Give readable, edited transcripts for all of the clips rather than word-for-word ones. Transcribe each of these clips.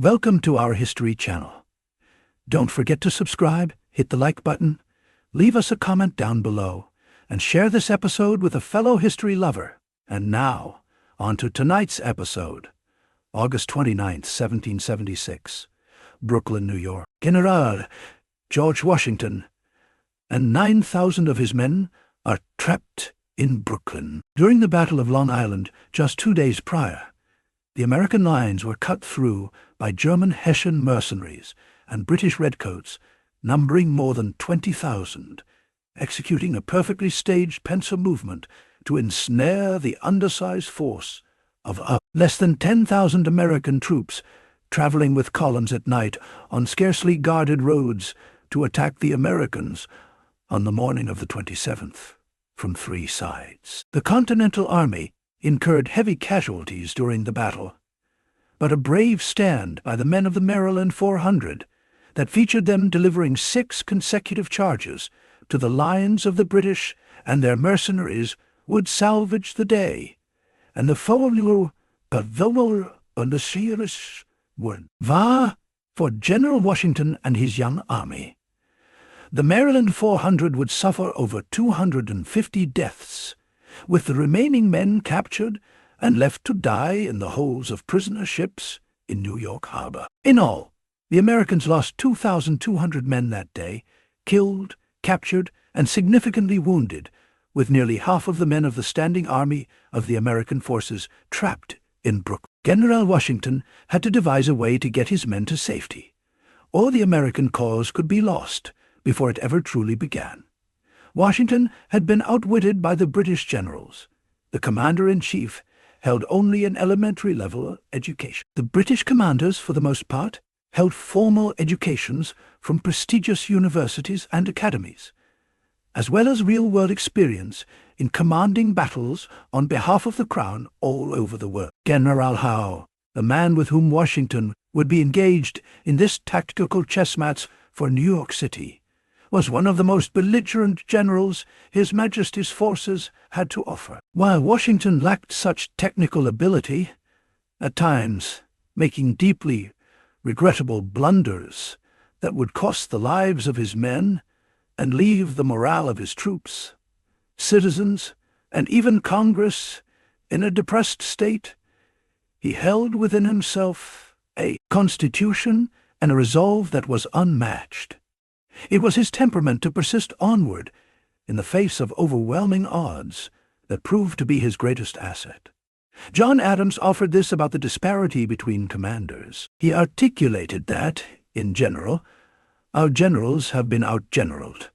Welcome to our History channel. Don't forget to subscribe, hit the like button, leave us a comment down below, and share this episode with a fellow history lover. And now, on to tonight's episode. August 29th, 1776. Brooklyn, New York. General George Washington and 9,000 of his men are trapped in Brooklyn. During the Battle of Long Island, just 2 days prior, the American lines were cut through by German Hessian mercenaries and British Redcoats, numbering more than 20,000, executing a perfectly staged pincer movement to ensnare the undersized force of less than 10,000 American troops traveling with columns at night on scarcely guarded roads to attack the Americans on the morning of the 27th from 3 sides. The Continental Army incurred heavy casualties during the battle, but a brave stand by the men of the Maryland 400 that featured them delivering 6 consecutive charges to the lines of the British and their mercenaries would salvage the day, and the follow on the serious word war for General Washington and his young army. The Maryland 400 would suffer over 250 deaths, with the remaining men captured and left to die in the holds of prisoner ships in New York Harbor. In all, the Americans lost 2,200 men that day, killed, captured, and significantly wounded, with nearly half of the men of the standing army of the American forces trapped in Brooklyn. General Washington had to devise a way to get his men to safety, or the American cause could be lost before it ever truly began. Washington had been outwitted by the British generals. The commander-in-chief held only an elementary-level education. The British commanders, for the most part, held formal educations from prestigious universities and academies, as well as real-world experience in commanding battles on behalf of the Crown all over the world. General Howe, the man with whom Washington would be engaged in this tactical chess match for New York City, was one of the most belligerent generals His Majesty's forces had to offer. While Washington lacked such technical ability, at times making deeply regrettable blunders that would cost the lives of his men and leave the morale of his troops, citizens, and even Congress in a depressed state, he held within himself a constitution and a resolve that was unmatched. It was his temperament to persist onward in the face of overwhelming odds that proved to be his greatest asset. John Adams offered this about the disparity between commanders. He articulated that, in general, our generals have been outgeneraled.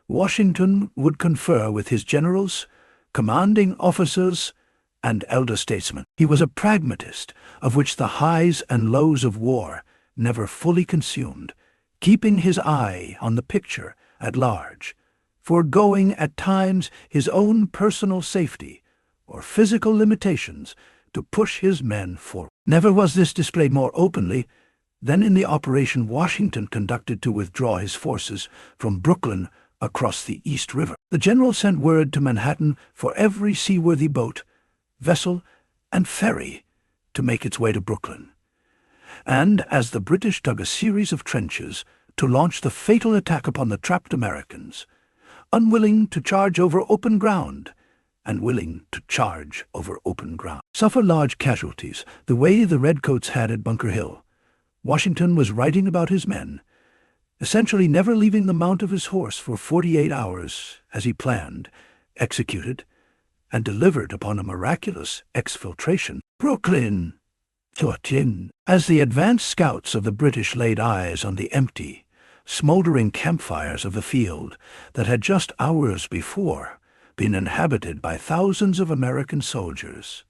Washington would confer with his generals, commanding officers, and elder statesmen. He was a pragmatist, of which the highs and lows of war never fully consumed, keeping his eye on the picture at large, foregoing at times his own personal safety or physical limitations to push his men forward. Never was this displayed more openly than in the operation Washington conducted to withdraw his forces from Brooklyn across the East River. The general sent word to Manhattan for every seaworthy boat, vessel, and ferry to make its way to Brooklyn. And as the British dug a series of trenches to launch the fatal attack upon the trapped Americans, unwilling to charge over open ground and willing to charge over open ground, suffer large casualties the way the Redcoats had at Bunker Hill, Washington was writing about his men, essentially never leaving the mount of his horse for 48 hours as he planned, executed, and delivered upon a miraculous exfiltration. Brooklyn! As the advanced scouts of the British laid eyes on the empty, smoldering campfires of the field that had just hours before been inhabited by thousands of American soldiers,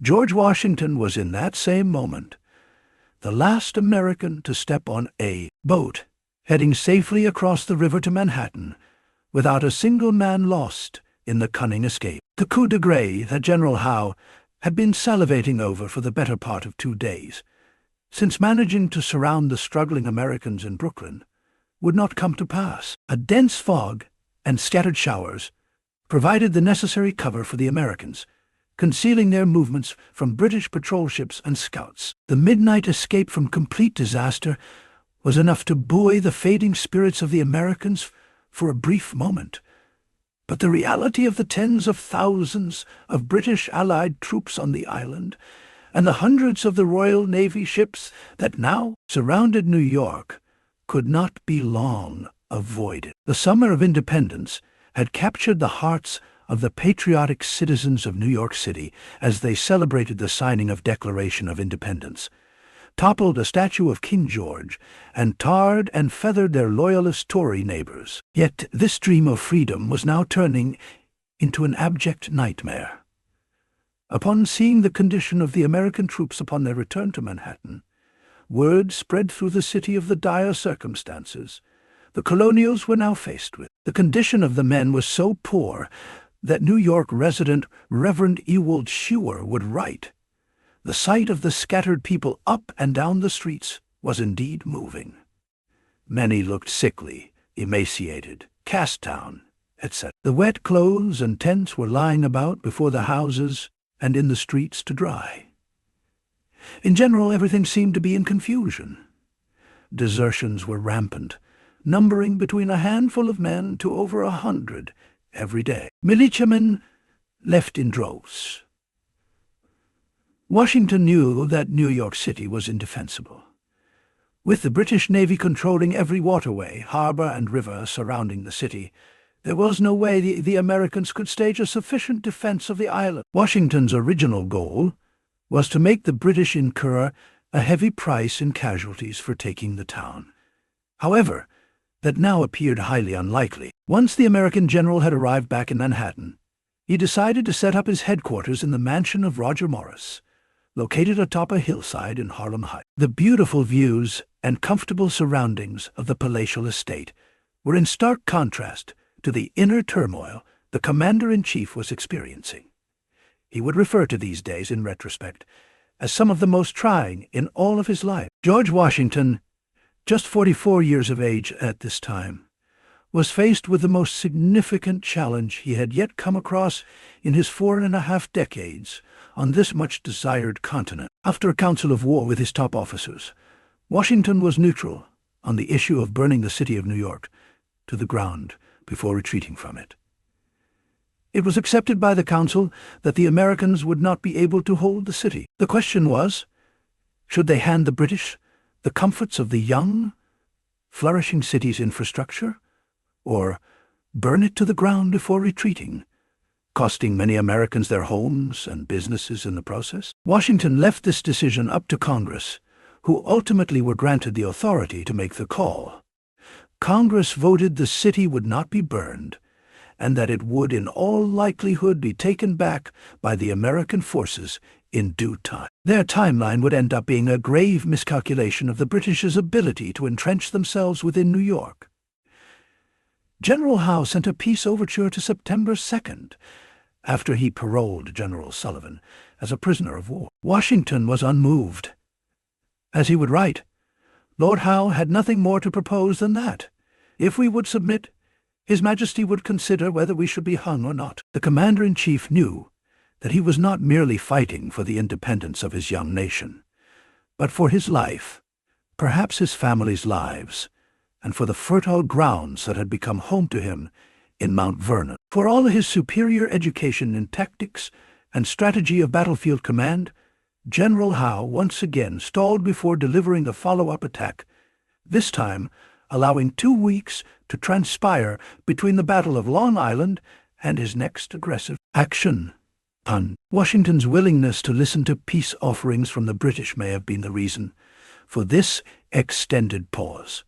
George Washington was in that same moment the last American to step on a boat heading safely across the river to Manhattan without a single man lost in the cunning escape. The coup de grace that General Howe had been salivating over for the better part of 2 days, since managing to surround the struggling Americans in Brooklyn, would not come to pass. A dense fog and scattered showers provided the necessary cover for the Americans, concealing their movements from British patrol ships and scouts. The midnight escape from complete disaster was enough to buoy the fading spirits of the Americans for a brief moment. But the reality of the tens of thousands of British Allied troops on the island and the hundreds of the Royal Navy ships that now surrounded New York could not be long avoided. The Summer of Independence had captured the hearts of the patriotic citizens of New York City as they celebrated the signing of Declaration of Independence, toppled a statue of King George, and tarred and feathered their loyalist Tory neighbors. Yet this dream of freedom was now turning into an abject nightmare. Upon seeing the condition of the American troops upon their return to Manhattan, word spread through the city of the dire circumstances the colonials were now faced with. The condition of the men was so poor that New York resident Reverend Ewald Shewer would write, "The sight of the scattered people up and down the streets was indeed moving. Many looked sickly, emaciated, cast down, etc. The wet clothes and tents were lying about before the houses and in the streets to dry. In general, everything seemed to be in confusion. Desertions were rampant, numbering between a handful of men to over 100 every day. Militiamen left in droves. Washington knew that New York City was indefensible. With the British Navy controlling every waterway, harbor, and river surrounding the city, there was no way the Americans could stage a sufficient defense of the island. Washington's original goal was to make the British incur a heavy price in casualties for taking the town. However, that now appeared highly unlikely. Once the American general had arrived back in Manhattan, he decided to set up his headquarters in the mansion of Roger Morris, located atop a hillside in Harlem Heights. The beautiful views and comfortable surroundings of the palatial estate were in stark contrast to the inner turmoil the commander-in-chief was experiencing. He would refer to these days, in retrospect, as some of the most trying in all of his life. George Washington, just 44 years of age at this time, was faced with the most significant challenge he had yet come across in his 4.5 decades on this much-desired continent. After a council of war with his top officers, Washington was neutral on the issue of burning the city of New York to the ground before retreating from it. It was accepted by the council that the Americans would not be able to hold the city. The question was, should they hand the British the comforts of the young, flourishing city's infrastructure, or burn it to the ground before retreating, costing many Americans their homes and businesses in the process? Washington left this decision up to Congress, who ultimately were granted the authority to make the call. Congress voted the city would not be burned, and that it would in all likelihood be taken back by the American forces in due time. Their timeline would end up being a grave miscalculation of the British's ability to entrench themselves within New York. General Howe sent a peace overture to September 2nd, after he paroled General Sullivan as a prisoner of war. Washington was unmoved. As he would write, Lord Howe had nothing more to propose than that. If we would submit, His Majesty would consider whether we should be hung or not. The commander-in-chief knew that he was not merely fighting for the independence of his young nation, but for his life, perhaps his family's lives, and for the fertile grounds that had become home to him in Mount Vernon. For all his superior education in tactics and strategy of battlefield command, General Howe once again stalled before delivering the follow-up attack, this time allowing 2 weeks to transpire between the Battle of Long Island and his next aggressive action. Washington's willingness to listen to peace offerings from the British may have been the reason for this extended pause,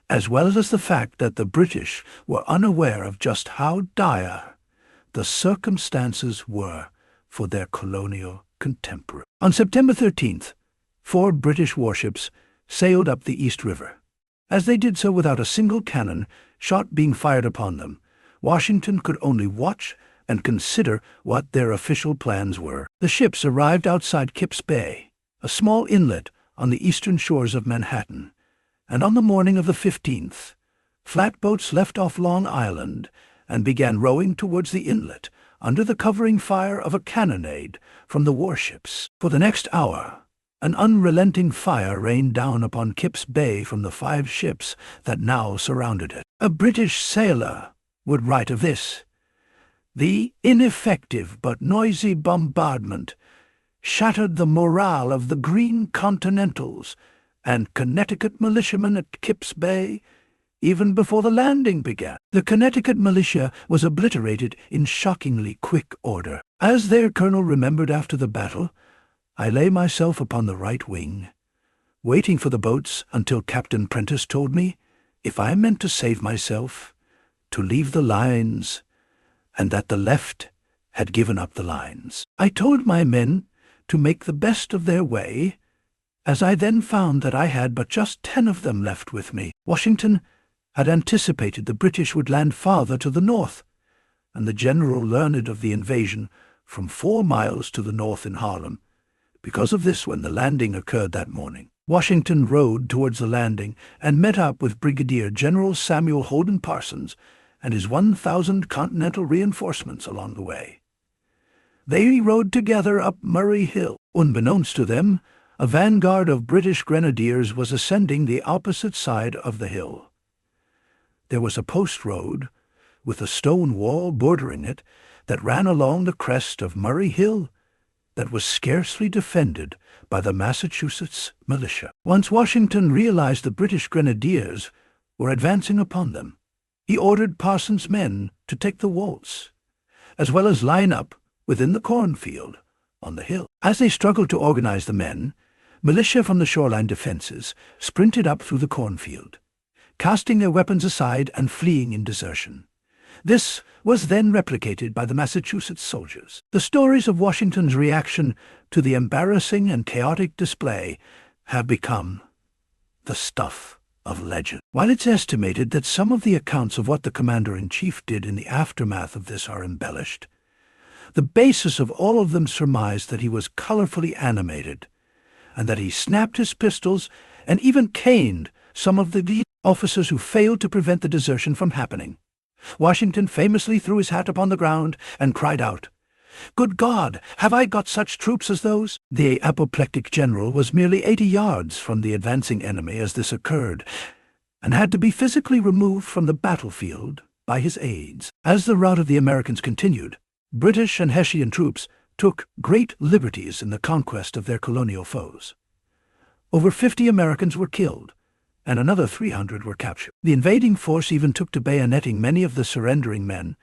as well as the fact that the British were unaware of just how dire the circumstances were for their colonial contemporaries. On September 13th, 4 British warships sailed up the East River. As they did so without a single cannon shot being fired upon them, Washington could only watch and consider what their official plans were. The ships arrived outside Kip's Bay, a small inlet on the eastern shores of Manhattan, and on the morning of the 15th, flatboats left off Long Island and began rowing towards the inlet under the covering fire of a cannonade from the warships. For the next hour, an unrelenting fire rained down upon Kip's Bay from the 5 ships that now surrounded it. A British sailor would write of this: "The ineffective but noisy bombardment shattered the morale of the green Continentals and Connecticut militiamen at Kip's Bay even before the landing began." The Connecticut militia was obliterated in shockingly quick order. As their colonel remembered after the battle, "I lay myself upon the right wing, waiting for the boats until Captain Prentice told me, if I meant to save myself, to leave the lines, and that the left had given up the lines. I told my men to make the best of their way, as I then found that I had but just 10 of them left with me." Washington had anticipated the British would land farther to the north, and the general learned of the invasion from 4 miles to the north in Harlem. Because of this, when the landing occurred that morning, Washington rode towards the landing and met up with Brigadier General Samuel Holden Parsons and his 1,000 Continental reinforcements along the way. They rode together up Murray Hill. Unbeknownst to them, a vanguard of British grenadiers was ascending the opposite side of the hill. There was a post road, with a stone wall bordering it, that ran along the crest of Murray Hill, that was scarcely defended by the Massachusetts militia. Once Washington realized the British grenadiers were advancing upon them, he ordered Parsons' men to take the waltz, as well as line up within the cornfield on the hill. As they struggled to organize the men, militia from the shoreline defenses sprinted up through the cornfield, casting their weapons aside and fleeing in desertion. This was then replicated by the Massachusetts soldiers. The stories of Washington's reaction to the embarrassing and chaotic display have become the stuff of legend. While it's estimated that some of the accounts of what the commander-in-chief did in the aftermath of this are embellished, the basis of all of them surmised that he was colorfully animated, and that he snapped his pistols and even caned some of the lead officers who failed to prevent the desertion from happening. Washington famously threw his hat upon the ground and cried out, "Good God, have I got such troops as those?" The apoplectic general was merely 80 yards from the advancing enemy as this occurred, and had to be physically removed from the battlefield by his aides. As the rout of the Americans continued, British and Hessian troops took great liberties in the conquest of their colonial foes. Over 50 Americans were killed, and another 300 were captured. The invading force even took to bayoneting many of the surrendering men,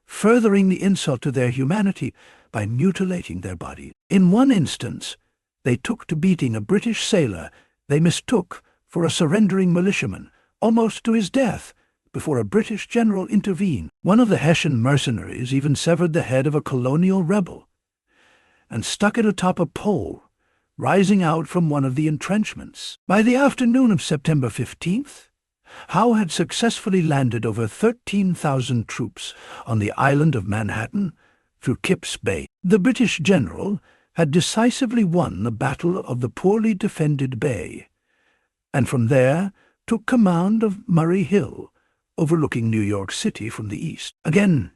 furthering the insult to their humanity by mutilating their bodies. In one instance, they took to beating a British sailor they mistook for a surrendering militiaman, almost to his death, before a British general intervened. One of the Hessian mercenaries even severed the head of a colonial rebel and stuck it atop a pole rising out from one of the entrenchments. By the afternoon of September 15th, Howe had successfully landed over 13,000 troops on the island of Manhattan through Kip's Bay. The British general had decisively won the Battle of the poorly defended bay, and from there took command of Murray Hill, overlooking New York City from the east. Again,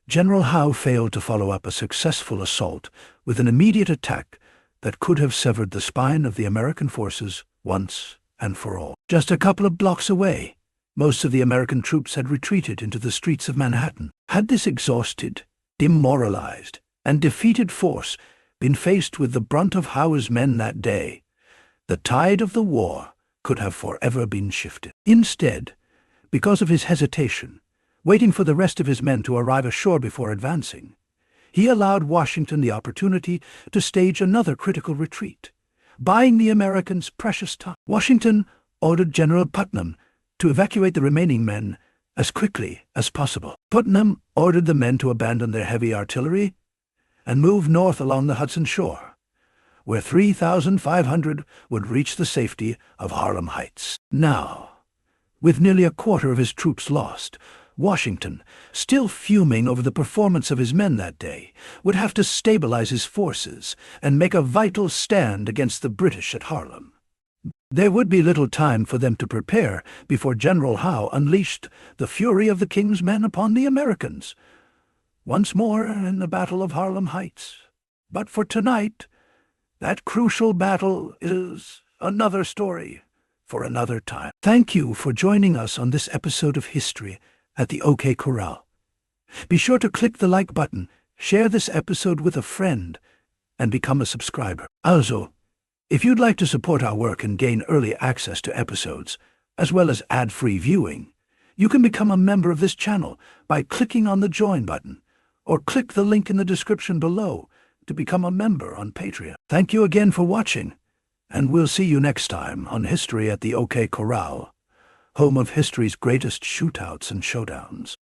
General Howe failed to follow up a successful assault with an immediate attack that could have severed the spine of the American forces once and for all. Just a couple of blocks away, most of the American troops had retreated into the streets of Manhattan. Had this exhausted, demoralized, and defeated force been faced with the brunt of Howe's men that day, the tide of the war could have forever been shifted. Instead, because of his hesitation, waiting for the rest of his men to arrive ashore before advancing, he allowed Washington the opportunity to stage another critical retreat, buying the Americans precious time. Washington ordered General Putnam to evacuate the remaining men as quickly as possible. Putnam ordered the men to abandon their heavy artillery and move north along the Hudson shore, where 3,500 would reach the safety of Harlem Heights. Now, with nearly a quarter of his troops lost, Washington, still fuming over the performance of his men that day, would have to stabilize his forces and make a vital stand against the British at Harlem. There would be little time for them to prepare before General Howe unleashed the fury of the King's men upon the Americans. once more in the Battle of Harlem Heights. But for tonight, that crucial battle is another story for another time. Thank you for joining us on this episode of History at the OK Corral. Be sure to click the like button, share this episode with a friend, and become a subscriber. Also, if you'd like to support our work and gain early access to episodes, as well as ad-free viewing, you can become a member of this channel by clicking on the Join button, or click the link in the description below to become a member on Patreon. Thank you again for watching, and we'll see you next time on History at the OK Corral, home of history's greatest shootouts and showdowns.